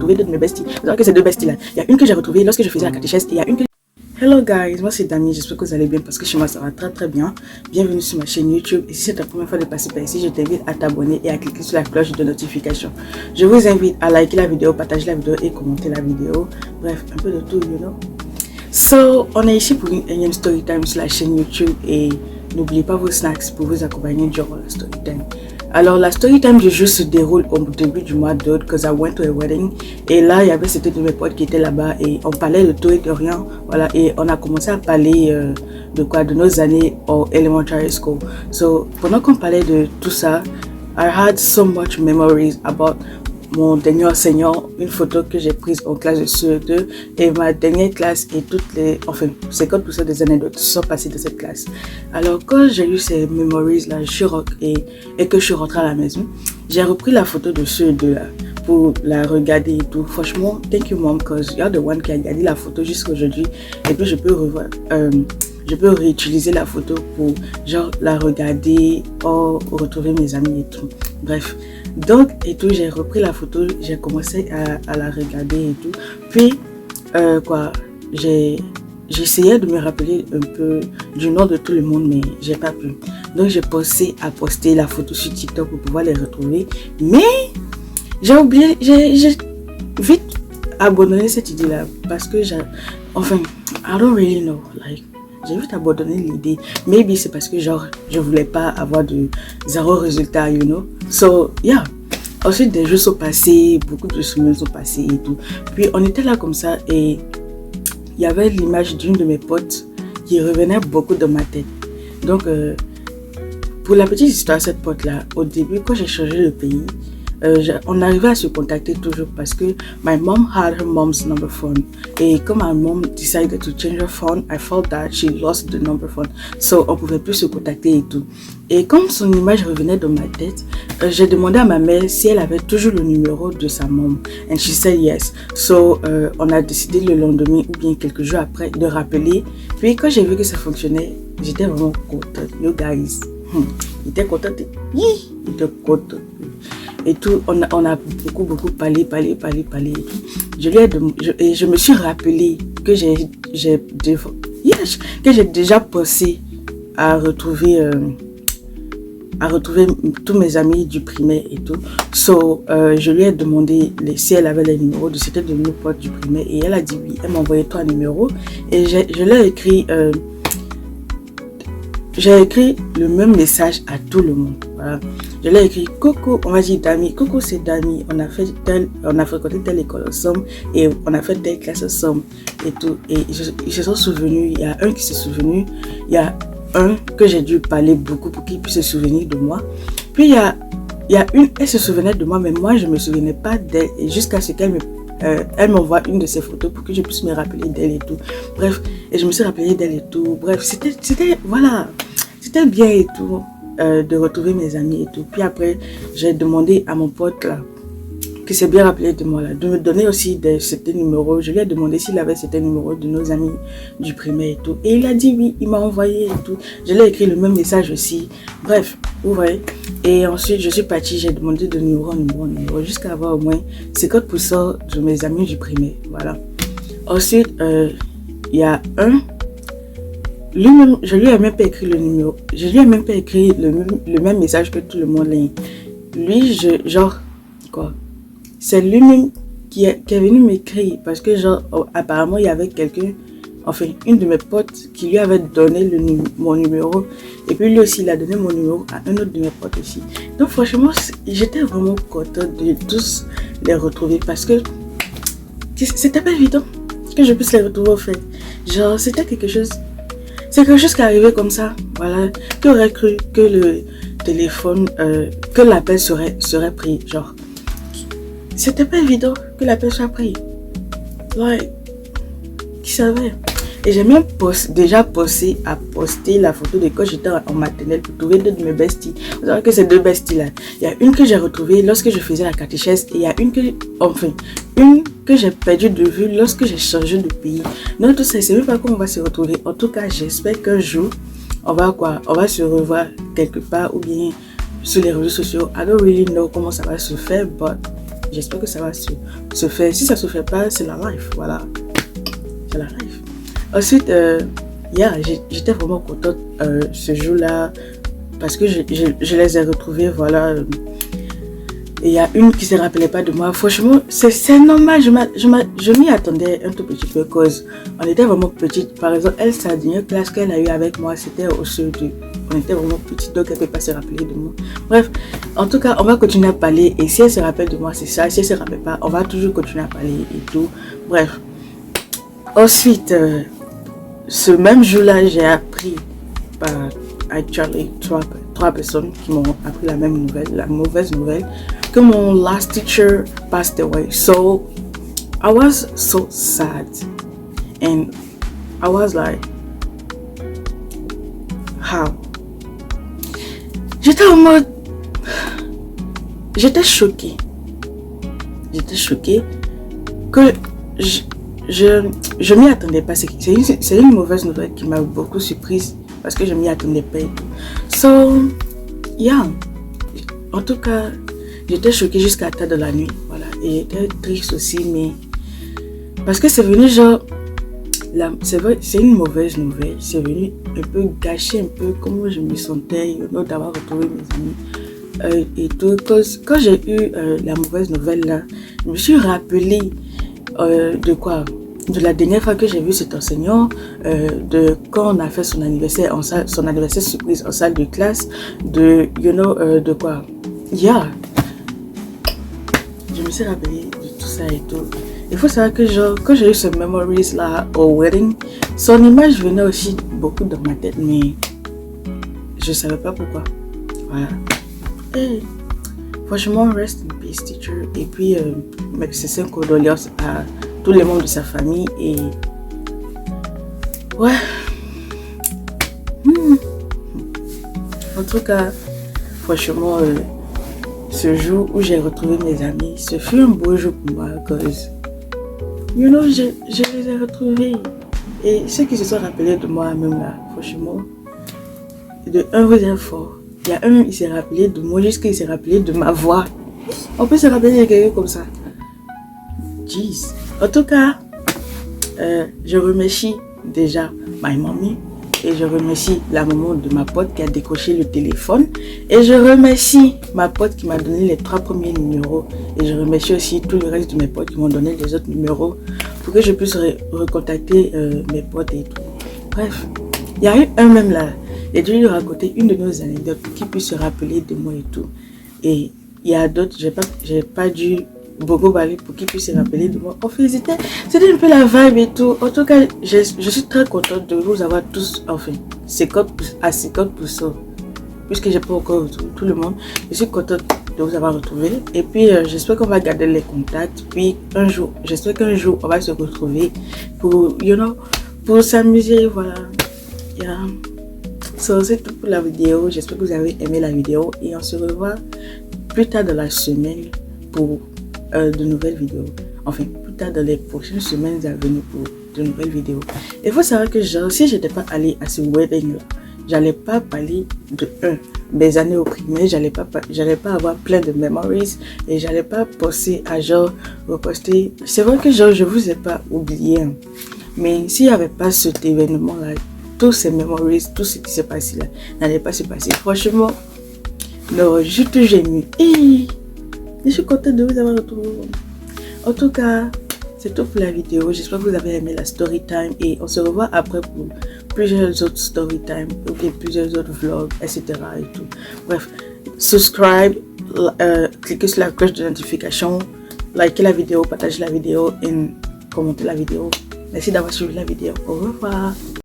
retrouvé deux de mes besties. Vous savez que ces deux besties là, il y a une que j'ai retrouvée lorsque je faisais la catéchèse et il y a une que... Hello guys, moi c'est Dami, j'espère que vous allez bien parce que chez moi ça va très bien. Bienvenue sur ma chaîne YouTube et si c'est ta première fois de passer par ici, je t'invite à t'abonner et à cliquer sur la cloche de notification. Je vous invite à liker la vidéo, partager la vidéo et commenter la vidéo. Bref, un peu de tout, you know. So, on est ici pour une énième story time sur la chaîne YouTube et n'oubliez pas vos snacks pour vous accompagner durant la story time. Alors la story time du jeu se déroule au début du mois d'août because I went to a wedding et là il y avait certains de mes potes qui étaient là-bas et on parlait de tout et de rien, voilà, et on a commencé à parler de quoi, de nos années au elementary school. So pendant qu'on parlait de tout ça, I had so much memories about mon dernier enseignant, une photo que j'ai prise en classe de CE2 et ma dernière classe et toutes les, enfin 50% des anecdotes sont passées de cette classe. Alors quand j'ai eu ces memories là, et que je suis rentrée à la maison, j'ai repris la photo de CE2 là pour la regarder et tout. Franchement, thank you mom, because you're the one qui a gardé la photo jusqu'à aujourd'hui et puis je peux revoir. Je peux réutiliser la photo pour genre la regarder ou retrouver mes amis et tout. Bref, donc et tout, j'ai repris la photo, j'ai commencé à la regarder et tout. Puis j'essayais de me rappeler un peu du nom de tout le monde, mais j'ai pas pu. Donc j'ai pensé à poster la photo sur TikTok pour pouvoir les retrouver, mais j'ai oublié, j'ai vite abandonné cette idée là parce que enfin I don't really know, like j'ai vite abandonné l'idée. Maybe c'est parce que genre je voulais pas avoir de zéro résultat, you know. So yeah. Ensuite des jours sont passés, beaucoup de semaines sont passées et tout. Puis on était là comme ça et il y avait l'image d'une de mes potes qui revenait beaucoup dans ma tête. Donc pour la petite histoire, cette pote là, au début quand j'ai changé de pays, on arrivait à se contacter toujours parce que my mom had her mom's number phone et comme my mom decided to change her phone, I felt that she lost the number phone, so on pouvait plus se contacter et tout. Et comme son image revenait dans ma tête, j'ai demandé à ma mère si elle avait toujours le numéro de sa mom and she said yes. So on a décidé le lendemain ou bien quelques jours après de rappeler. Puis quand j'ai vu que ça fonctionnait, j'étais vraiment contente. You guys, j'étais contente. J'étais contente. Et tout, on a beaucoup parlé et tout. Je me suis rappelé que j'ai déjà pensé à retrouver tous mes amis du primaire et tout. So, je lui ai demandé si elle avait les numéros de certains de nos potes du primaire et elle a dit oui. Elle m'a envoyé 3 numéros et je l'ai écrit. J'ai écrit le même message à tout le monde. Voilà. Je l'ai écrit coucou, on va dire Dami, coucou c'est Dami, on a fréquenté telle école ensemble et on a fait telle classe ensemble et tout. Et ils se sont souvenus, il y a un qui s'est souvenu, il y a un que j'ai dû parler beaucoup pour qu'il puisse se souvenir de moi. Puis il y a une, elle se souvenait de moi, mais moi je me souvenais pas d'elle et jusqu'à ce qu'elle elle m'envoie une de ses photos pour que je puisse me rappeler d'elle et tout. Bref, et je me suis rappelé d'elle et tout. Bref, voilà, c'était bien et tout, de retrouver mes amis et tout. Puis après, j'ai demandé à mon pote là, qui s'est bien rappelé de moi là, de me donner aussi certains numéros. Je lui ai demandé s'il avait certains numéros de nos amis du primaire et tout. Et il a dit oui, il m'a envoyé et tout. Je lui ai écrit le même message aussi. Bref, vous voyez. Et ensuite, je suis partie, j'ai demandé de numéro en numéro jusqu'à avoir au moins 50% de mes amis du primaire. Voilà. Ensuite, il y a un. Lui-même, je lui ai même pas écrit le numéro. Je lui ai même pas écrit le même message que tout le monde là. Lui, c'est lui-même qui est venu m'écrire parce que genre, apparemment, il y avait quelqu'un, enfin, une de mes potes qui lui avait donné mon numéro. Et puis lui aussi, il a donné mon numéro à un autre de mes potes aussi. Donc franchement, j'étais vraiment contente de tous les retrouver parce que c'était pas évident que je puisse les retrouver au fait. Genre, c'était quelque chose... C'est quelque chose qui arrivait comme ça, voilà. Qui aurait cru que le téléphone, que l'appel serait pris, genre. C'était pas évident que l'appel soit pris. Like, qui savait? Et j'ai même déjà pensé à poster la photo de quand j'étais en maternelle pour trouver deux de mes besties. Vous savez que ces deux besties là, il y a une que j'ai retrouvée lorsque je faisais la catéchèse et il y a une que j'ai perdue de vue lorsque j'ai changé de pays. Donc tout ça, c'est même pas comment on va se retrouver. En tout cas, j'espère qu'un jour, on va se revoir quelque part ou bien sur les réseaux sociaux. I don't really know comment ça va se faire, but j'espère que ça va se faire. Si ça se fait pas, c'est la life, voilà. C'est la life. Ensuite, j'étais vraiment contente ce jour-là parce que je les ai retrouvés, voilà. Et il y a une qui ne se rappelait pas de moi. Franchement, c'est normal. Je m'y attendais un tout petit peu cause on était vraiment petites. Par exemple, elle, sa dernière classe qu'elle a eu avec moi, c'était au CE2. On était vraiment petites, donc elle ne peut pas se rappeler de moi. Bref, en tout cas, on va continuer à parler. Et si elle se rappelle de moi, c'est ça. Si elle ne se rappelle pas, on va toujours continuer à parler et tout. Bref. Ensuite, ce même jour-là, j'ai appris par actually trois personnes qui m'ont appris la même nouvelle, la mauvaise nouvelle, que mon last teacher passed away. So I was so sad and I was like, how? J'étais en mode, j'étais choquée que je m'y attendais pas. C'est une mauvaise nouvelle qui m'a beaucoup surprise parce que je m'y attendais pas et tout. So, yeah. En tout cas, j'étais choquée jusqu'à tard de la nuit. Voilà. Et j'étais triste aussi, mais parce que c'est venu genre, c'est vrai, c'est une mauvaise nouvelle. C'est venu un peu gâcher un peu comment je me sentais d'avoir retrouvé mes amis et tout. Quand j'ai eu la mauvaise nouvelle là, je me suis rappelée de quoi? De la dernière fois que j'ai vu cet enseignant, de quand on a fait son anniversaire surprise en salle de classe, de quoi? Yeah. Je me suis rappelé de tout ça et tout. Il faut savoir que genre, quand j'ai eu ce memories là au wedding, son image venait aussi beaucoup dans ma tête, mais je savais pas pourquoi. Voilà. Et franchement, rest in peace teacher. Et puis, mes sincères condoléances à tous les membres de sa famille et ouais. En tout cas, franchement, ce jour où j'ai retrouvé mes amis, ce fut un beau jour pour moi, cause je les ai retrouvés et ceux qui se sont rappelés de moi même là, franchement, de un vous êtes fort. Il y a un, il s'est rappelé de moi jusqu'à il s'est rappelé de ma voix. On peut se rappeler de quelqu'un comme ça. Jeez. En tout cas, je remercie déjà ma mamie et je remercie la maman de ma pote qui a décroché le téléphone et je remercie ma pote qui m'a donné les 3 premiers numéros et je remercie aussi tout le reste de mes potes qui m'ont donné les autres numéros pour que je puisse recontacter mes potes et tout. Bref, il y a eu un même là, j'ai dû lui raconter une de nos anecdotes pour qu'il puisse se rappeler de moi et tout. Et il y a d'autres, j'ai pas dû beaucoup parler pour qu'il puisse se rappeler de moi. Enfin, c'était un peu la vibe et tout. En tout cas, je suis très contente de vous avoir tous, enfin, 50% puisque j'ai pas encore retrouvé tout le monde. Je suis contente de vous avoir retrouvé. Et puis, j'espère qu'on va garder les contacts. Puis, j'espère qu'un jour, on va se retrouver pour, pour s'amuser, voilà. Yeah. So, c'est tout pour la vidéo. J'espère que vous avez aimé la vidéo et on se revoit plus tard dans la semaine pour de nouvelles vidéos. Enfin, plus tard dans les prochaines semaines à venir pour de nouvelles vidéos. Il faut savoir que genre, si je n'étais pas allée à ce wedding là, j'allais pas parler de mes années au primaire, j'allais pas avoir plein de memories et j'allais pas penser à genre reposter. C'est vrai que genre je vous ai pas oublié, hein. Mais s'il n'y avait pas cet événement là, tous ces memories, tout ce qui s'est passé là, n'allait pas se passer. Franchement, non, je suis toujours émue. Je suis contente de vous avoir retrouvé. En tout cas, c'est tout pour la vidéo. J'espère que vous avez aimé la story time et on se revoit après pour plusieurs autres story time, plusieurs autres vlogs, etc. et tout. Bref, subscribe, cliquez sur la cloche de notification, likez la vidéo, partagez la vidéo et commentez la vidéo. Merci d'avoir suivi la vidéo. Au revoir.